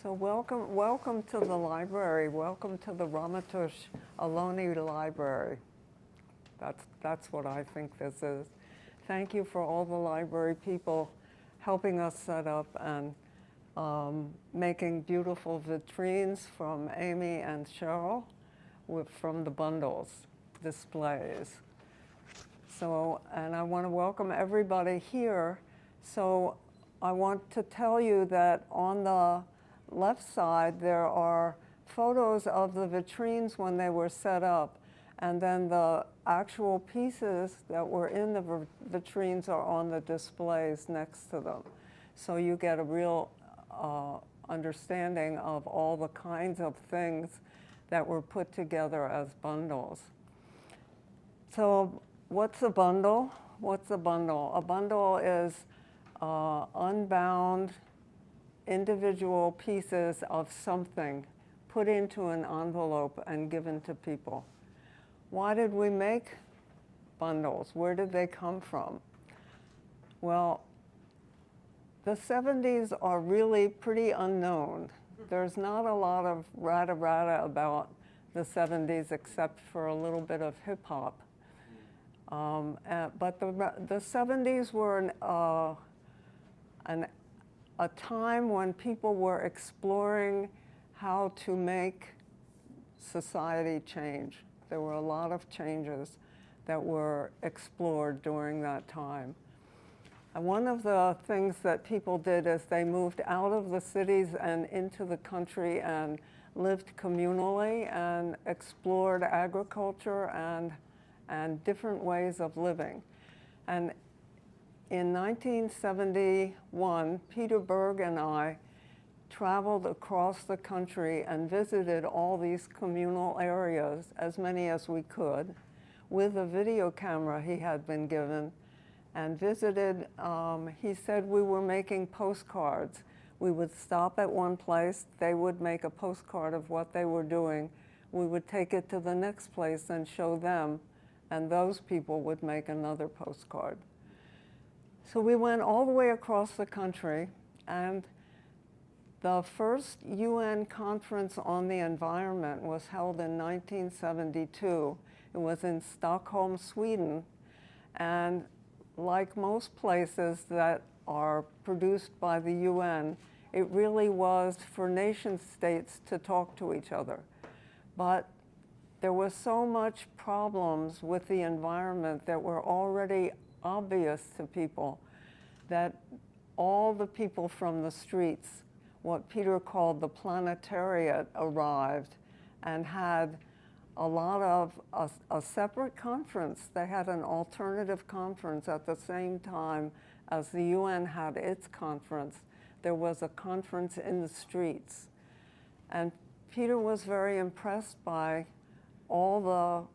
So welcome to the library. Welcome to the Ramatush Aloni Library. That's what I think this is. Thank you for all the library people helping us set up and making beautiful vitrines from Amy and Cheryl from the bundles displays. So, and I want to welcome everybody here. So I want to tell you that on the left side there are photos of the vitrines when they were set up, and then the actual pieces that were in the vitrines are on the displays next to them. So you get a real understanding of all the kinds of things that were put together as bundles. So what's a bundle? What's a bundle? A bundle is unbound individual pieces of something put into an envelope and given to people. Why did we make bundles? Where did they come from? Well, the 70s are really pretty unknown. There's not a lot of rata about the 70s except for a little bit of hip hop. But the 70s were a time when people were exploring how to make society change. There were a lot of changes that were explored during that time. And one of the things that people did is they moved out of the cities and into the country and lived communally and explored agriculture and different ways of living. And in 1971, Peter Berg and I traveled across the country and visited all these communal areas, as many as we could, with a video camera he had been given, and visited. He said we were making postcards. We would stop at one place, they would make a postcard of what they were doing. We would take it to the next place and show them, and those people would make another postcard. So we went all the way across the country, and the first UN conference on the environment was held in 1972. It was in Stockholm, Sweden, and like most places that are produced by the UN, it really was for nation states to talk to each other. But there was so much problems with the environment that were already obvious to people that all the people from the streets, what Peter called the planetariat, arrived and had a lot of a separate conference. They had an alternative conference at the same time as the UN had its conference. There was a conference in the streets. And Peter was very impressed by all the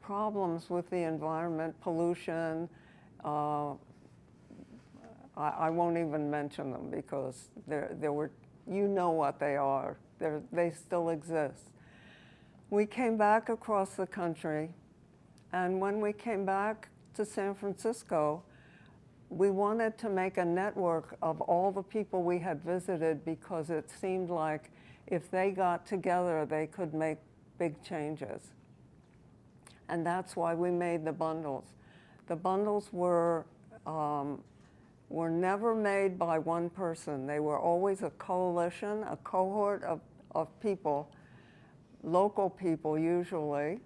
problems with the environment, pollution. I won't even mention them because there were, you know what they are. They still exist. We came back across the country, and when we came back to San Francisco, we wanted to make a network of all the people we had visited because it seemed like if they got together, they could make big changes. And that's why we made the bundles. The bundles were never made by one person. They were always a coalition, a cohort of people, local people usually.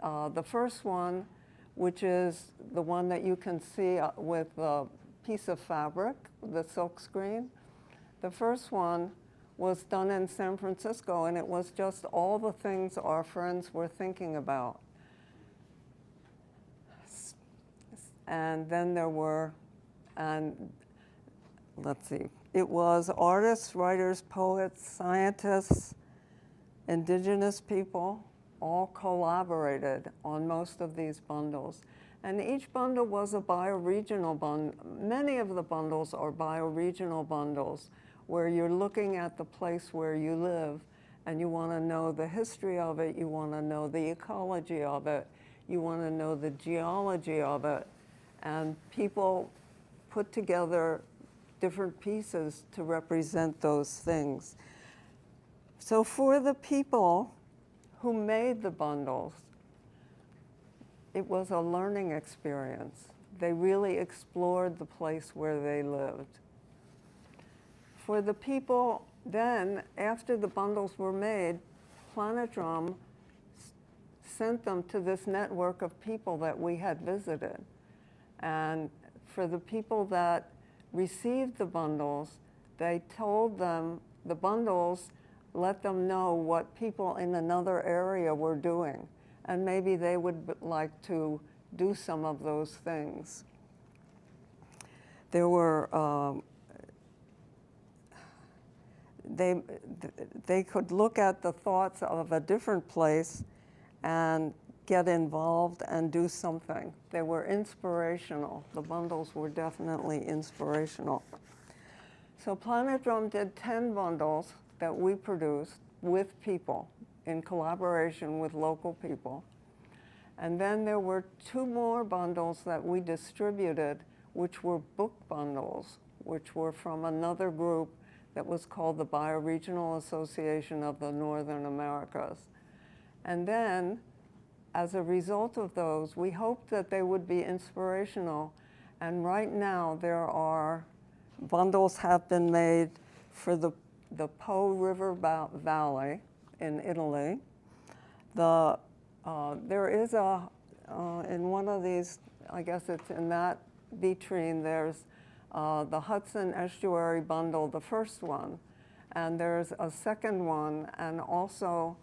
The first one, which is the one that you can see with a piece of fabric, the silk screen, the first one was done in San Francisco, and it was just all the things our friends were thinking about. And then there were, and let's see, it was artists, writers, poets, scientists, indigenous people, all collaborated on most of these bundles. And each bundle was a bioregional bundle. Many of the bundles are bioregional bundles where you're looking at the place where you live and you want to know the history of it, you want to know the ecology of it, you want to know the geology of it. And people put together different pieces to represent those things. So for the people who made the bundles, it was a learning experience. They really explored the place where they lived. For the people then, after the bundles were made, Planetrum sent them to this network of people that we had visited. And for the people that received the bundles, they told them, the bundles let them know what people in another area were doing. And maybe they would like to do some of those things. There were, they could look at the thoughts of a different place and get involved and do something. They were inspirational. The bundles were definitely inspirational. So Planetrum did 10 bundles that we produced with people in collaboration with local people. And then there were 2 more bundles that we distributed, which were book bundles, which were from another group that was called the Bioregional Association of the Northern Americas. And then, as a result of those, we hoped that they would be inspirational. And right now, there are bundles have been made for the Po River Valley in Italy. There is in one of these, I guess it's in that vitrine, there's the Hudson Estuary bundle, the first one. And there's a second one, and also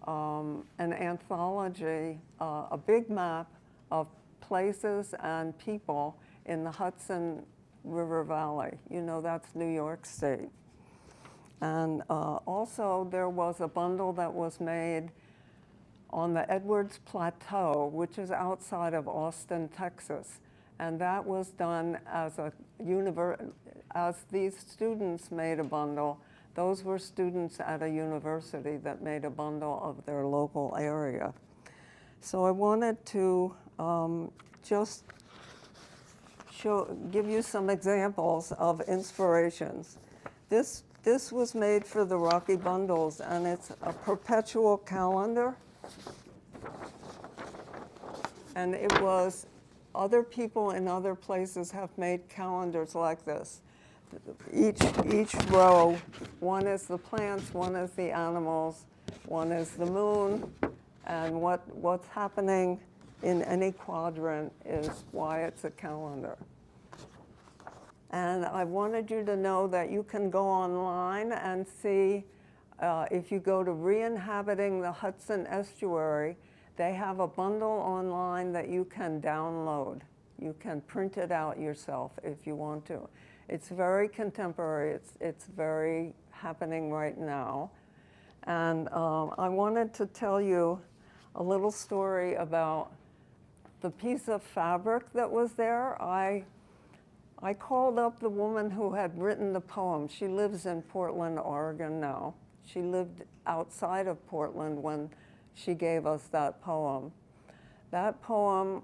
an anthology, a big map of places and people in the Hudson River Valley. You know, that's New York State. And also there was a bundle that was made on the Edwards Plateau, which is outside of Austin, Texas. And that was done as as these students made a bundle. Those were students at a university that made a bundle of their local area. So I wanted to just give you some examples of inspirations. This was made for the Rocky Bundles, and it's a perpetual calendar. And it was, other people in other places have made calendars like this. Each row, one is the plants, one is the animals, one is the moon, and what's happening in any quadrant is why it's a calendar. And I wanted you to know that you can go online and see, if you go to Re-inhabiting the Hudson Estuary, they have a bundle online that you can download. You can print it out yourself if you want to. It's very contemporary. It's very happening right now. And I wanted to tell you a little story about the piece of fabric that was there. I called up the woman who had written the poem. She lives in Portland, Oregon now. She lived outside of Portland when she gave us that poem. That poem,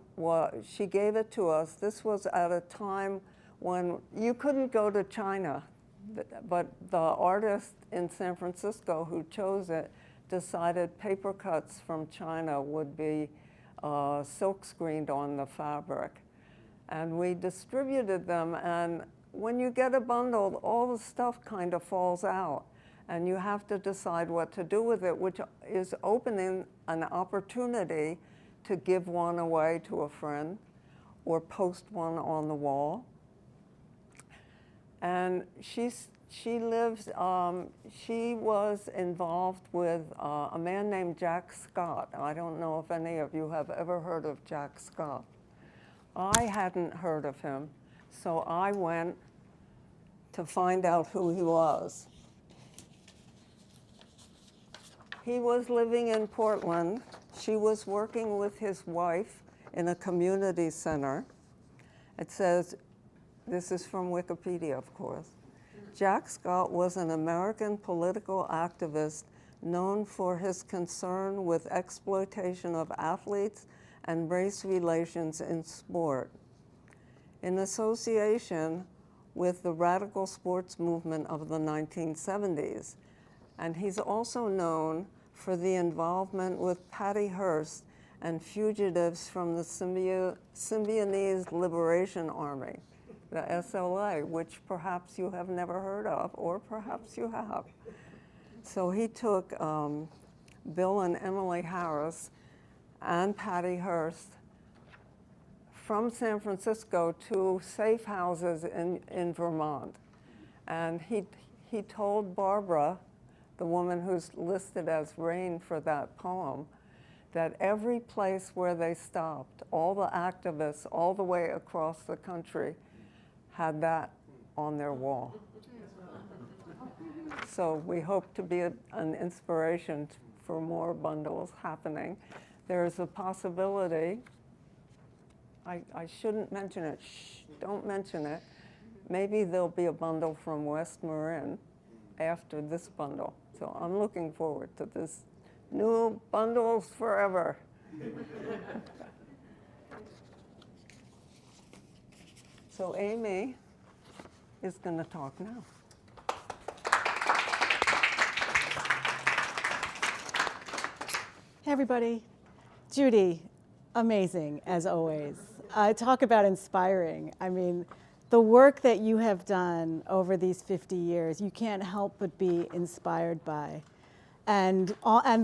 she gave it to us. This was at a time when you couldn't go to China, but the artist in San Francisco who chose it decided paper cuts from China would be silk screened on the fabric. And we distributed them, and when you get a bundle, all the stuff kind of falls out, and you have to decide what to do with it, which is opening an opportunity to give one away to a friend or post one on the wall. And she was involved with a man named Jack Scott. I don't know if any of you have ever heard of Jack Scott. I hadn't heard of him, so I went to find out who he was. He was living in Portland. She was working with his wife in a community center. It says, this is from Wikipedia, of course. Jack Scott was an American political activist known for his concern with exploitation of athletes and race relations in sport. In association with the radical sports movement of the 1970s. And he's also known for the involvement with Patty Hearst and fugitives from the Symbionese Liberation Army, the SLA, which perhaps you have never heard of, or perhaps you have. So he took Bill and Emily Harris and Patty Hearst from San Francisco to safe houses in Vermont. And he told Barbara, the woman who's listed as Rain for that poem, that every place where they stopped, all the activists all the way across the country had that on their wall. So we hope to be an inspiration for more bundles happening. There's a possibility, I shouldn't mention it, shh, don't mention it. Maybe there'll be a bundle from West Marin after this bundle. So I'm looking forward to this. New bundles forever. So Amy is going to talk now. Hey everybody, Judy, amazing as always. Talk about inspiring. I mean, the work that you have done over these 50 years, you can't help but be inspired by. And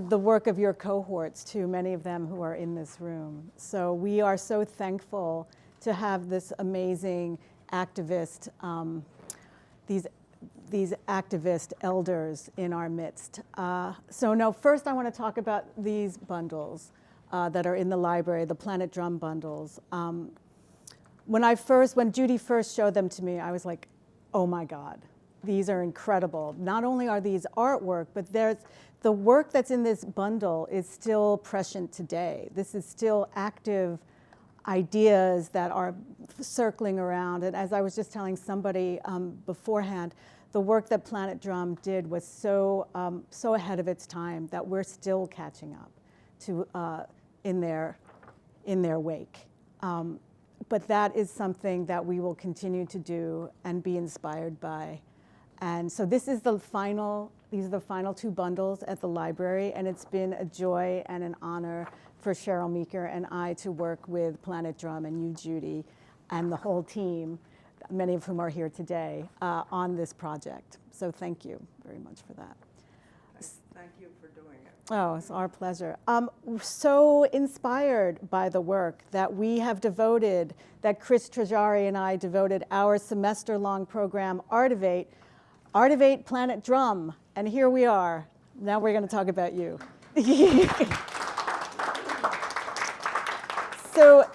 the work of your cohorts too, many of them who are in this room. So we are so thankful to have this amazing activist, these activist elders in our midst. So now first I want to talk about these bundles that are in the library, the Planet Drum bundles. When Judy first showed them to me, I was like, oh my God, these are incredible. Not only are these artwork, but the work that's in this bundle is still prescient today. This is still active ideas that are circling around. And as I was just telling somebody beforehand, the work that Planet Drum did was so ahead of its time that we're still catching up to in their wake. But that is something that we will continue to do and be inspired by. And so these are the final two bundles at the library, and it's been a joy and an honor for Cheryl Meeker and I to work with Planet Drum and you, Judy, and the whole team, many of whom are here today, on this project. So thank you very much for that. Thank you for doing it. Oh, it's our pleasure. So inspired by the work that we have devoted, that Chris Trajari and I devoted our semester-long program, Artivate Planet Drum. And here we are. Now we're going to talk about you. So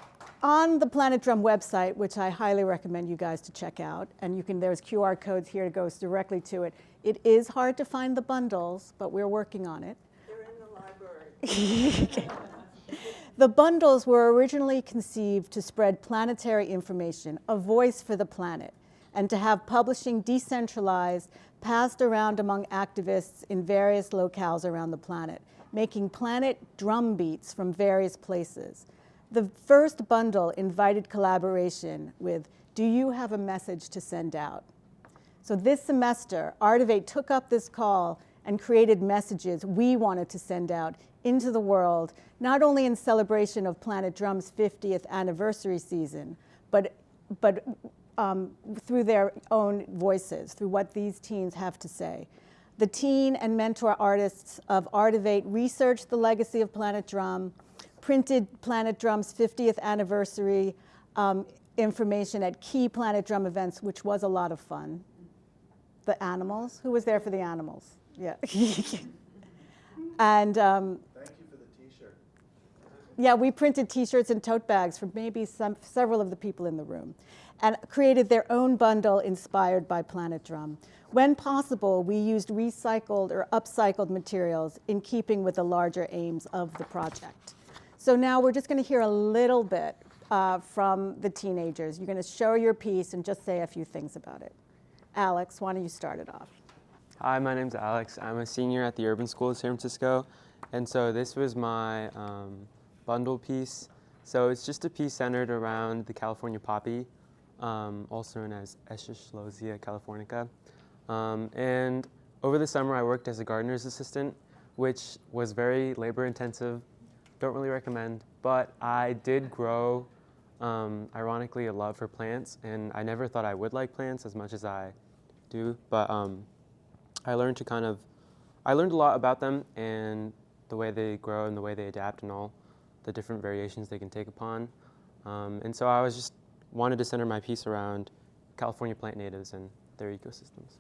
on the Planet Drum website, which I highly recommend you guys to check out, and there's QR codes here that goes directly to it. It is hard to find the bundles, but we're working on it. They're in the library. The bundles were originally conceived to spread planetary information, a voice for the planet, and to have publishing decentralized, passed around among activists in various locales around the planet, making planet drum beats from various places. The first bundle invited collaboration with, do you have a message to send out? So this semester, Artivate took up this call and created messages we wanted to send out into the world, not only in celebration of Planet Drum's 50th anniversary season, but through their own voices, through what these teens have to say. The teen and mentor artists of Artivate researched the legacy of Planet Drum, printed Planet Drum's 50th anniversary information at key Planet Drum events, which was a lot of fun. The animals, who was there for the animals? Yeah. And thank you for the t-shirt. yeah, we printed t-shirts and tote bags for maybe several of the people in the room, and created their own bundle inspired by Planet Drum. When possible, we used recycled or upcycled materials in keeping with the larger aims of the project. So now we're just going to hear a little bit from the teenagers. You're going to show your piece and just say a few things about it. Alex, why don't you start it off? Hi, my name's Alex. I'm a senior at the Urban School of San Francisco, and so this was my bundle piece. So it's just a piece centered around the California poppy. also known as Eschscholzia californica. And over the summer, I worked as a gardener's assistant, which was very labor intensive. Don't really recommend, but I did grow, ironically, a love for plants, and I never thought I would like plants as much as I do, but I learned a lot about them and the way they grow and the way they adapt and all the different variations they can take upon. And so I just wanted to center my piece around California plant natives and their ecosystems.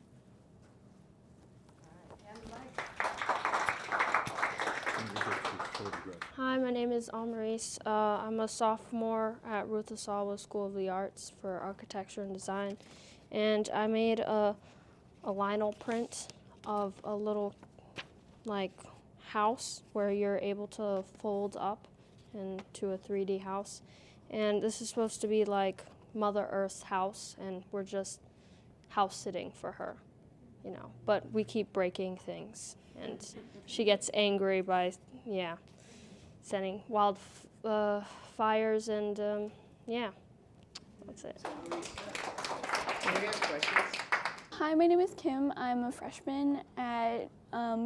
Hi, my name is Amaris. I'm a sophomore at Ruth Asawa School of the Arts for Architecture and Design, and I made a lionel print of a little house where you're able to fold up into a 3D house, and this is supposed to be like Mother Earth's house, and we're just house sitting for her, but we keep breaking things, and she gets angry by sending wild fires, and that's it. Hi, my name is Kim. I'm a freshman at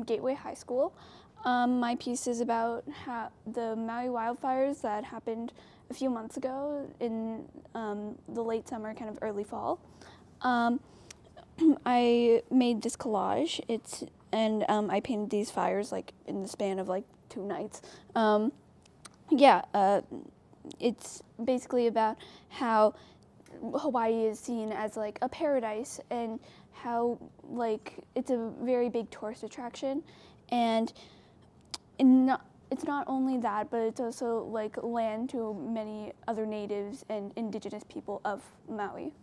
Gateway High School. My piece is about the Maui wildfires that happened a few months ago in the late summer, kind of early fall. I made this collage. I painted these fires in the span of 2 nights. It's basically about how Hawaii is seen as a paradise, and how it's a very big tourist attraction, and it's not only that, but it's also land to many other natives and indigenous people of Maui.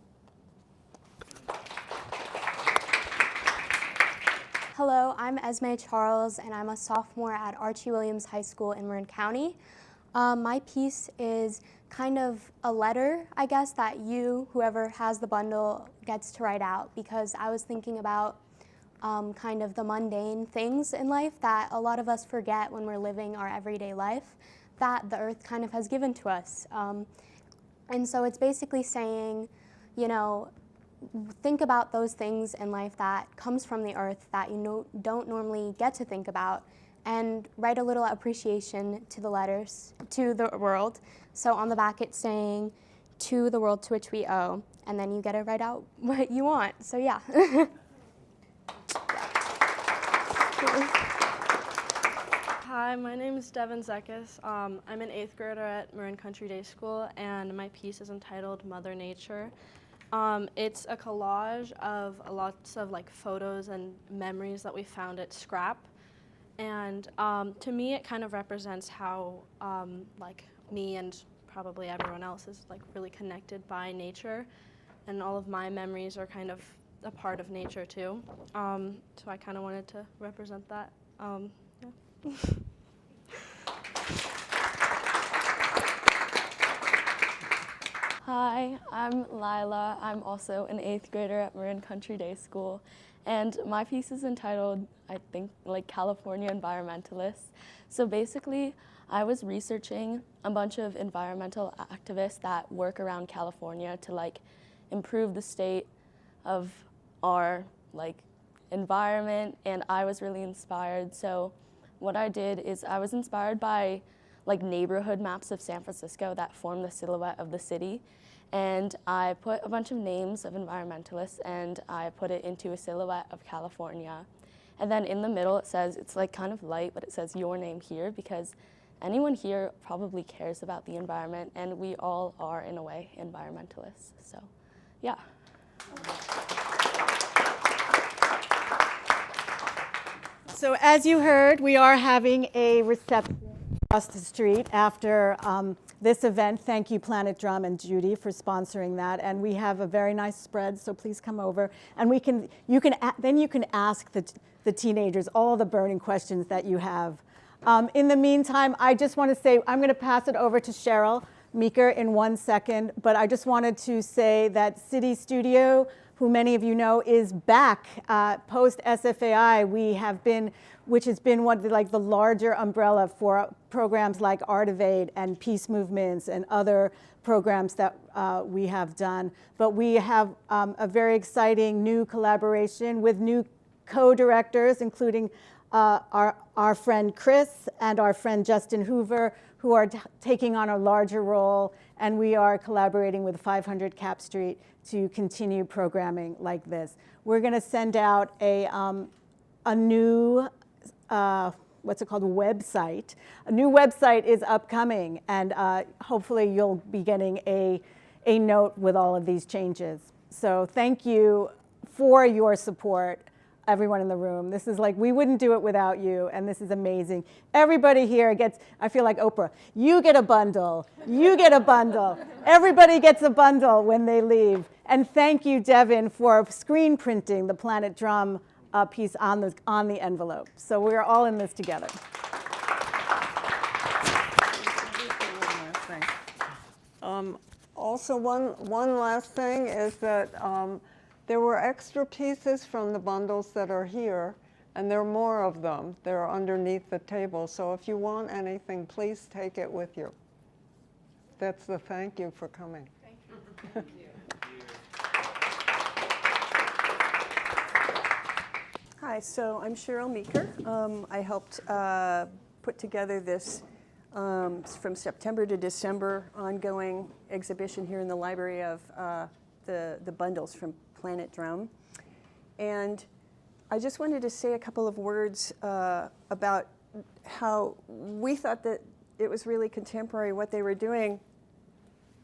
Hello, I'm Esme Charles, and I'm a sophomore at Archie Williams High School in Marin County. My piece is kind of a letter, I guess, that whoever has the bundle, gets to write out, because I was thinking about kind of the mundane things in life that a lot of us forget when we're living our everyday life that the earth kind of has given to us. And so it's basically saying, think about those things in life that comes from the earth that don't normally get to think about, and write a little appreciation to the letters, to the world. So on the back it's saying, to the world to which we owe, and then you get to write out what you want. So yeah. Hi, my name is Devin Zekis. I'm an 8th grader at Marin Country Day School, and my piece is entitled Mother Nature. It's a collage of lots of photos and memories that we found at scrap, and to me it kind of represents how me and probably everyone else is really connected by nature, and all of my memories are kind of a part of nature too. So I kind of wanted to represent that. Yeah. Hi, I'm Lila. I'm also an 8th grader at Marin Country Day School, and my piece is entitled, I think, California Environmentalists. So basically, I was researching a bunch of environmental activists that work around California to improve the state of our environment, and I was really inspired. So what I did is I was inspired by neighborhood maps of San Francisco that form the silhouette of the city, and I put a bunch of names of environmentalists and I put it into a silhouette of California. And then in the middle it says, it's kind of light, but it says your name here, because anyone here probably cares about the environment, and we all are, in a way, environmentalists. So, yeah. So as you heard, we are having a reception across the street after this event. Thank you, Planet Drum and Judy, for sponsoring that. And we have a very nice spread, so please come over. And you can ask the teenagers all the burning questions that you have. In the meantime, I just want to say, I'm going to pass it over to Cheryl Meeker in 1 second, but I just wanted to say that City Studio who many of you know is back post SFAI. We have been, which has been one of the larger umbrella for programs like Art of Aid and Peace Movements and other programs that we have done. But we have a very exciting new collaboration with new co-directors, including our friend Chris and our friend Justin Hoover, who are taking on a larger role, and we are collaborating with 500 Cap Street to continue programming like this. We're going to send out a new, what's it called, website. A new website is upcoming, and hopefully you'll be getting a note with all of these changes. So thank you for your support, everyone in the room. This is like, we wouldn't do it without you, and this is amazing. Everybody here gets, I feel like Oprah, you get a bundle, you get a bundle. Everybody gets a bundle when they leave. And thank you, Devin, for screen printing the Planet Drum piece on the envelope. So we're all in this together. Also, one last thing is that there were extra pieces from the bundles that are here, and there are more of them. They're underneath the table. So if you want anything, please take it with you. That's the thank you for coming. Thank you. Thank you. Hi, so I'm Cheryl Meeker. I helped put together this from September to December ongoing exhibition here in the library of the bundles from Planet Drum. And I just wanted to say a couple of words about how we thought that it was really contemporary what they were doing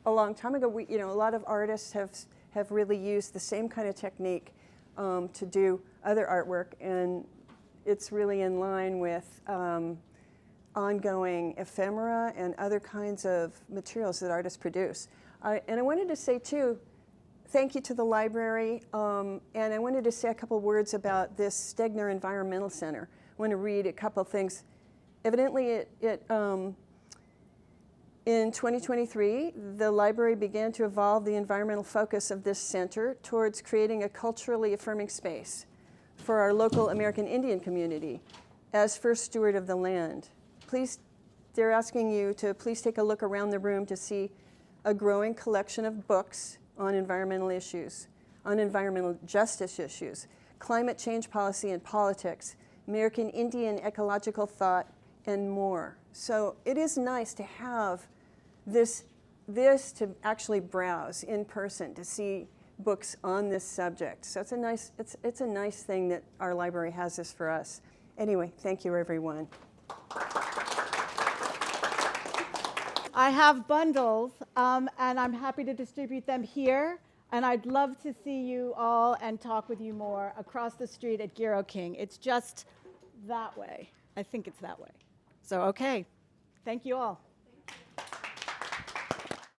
a long time ago. A lot of artists have really used the same kind of technique to do other artwork, and it's really in line with ongoing ephemera and other kinds of materials that artists produce. And I wanted to say too, thank you to the library, and I wanted to say a couple words about this Stegner Environmental Center. I want to read a couple things. Evidently, in 2023, the library began to evolve the environmental focus of this center towards creating a culturally affirming space for our local American Indian community as first steward of the land. Please, they're asking you to please take a look around the room to see a growing collection of books on environmental issues, on environmental justice issues, climate change policy and politics, American Indian ecological thought, and more. So it is nice to have this to actually browse in person, to see books on this subject. So it's a nice thing that our library has this for us. Anyway, thank you, everyone. I have bundles, and I'm happy to distribute them here. And I'd love to see you all and talk with you more across the street at Giro King. It's just that way. I think it's that way. So, okay. Thank you all.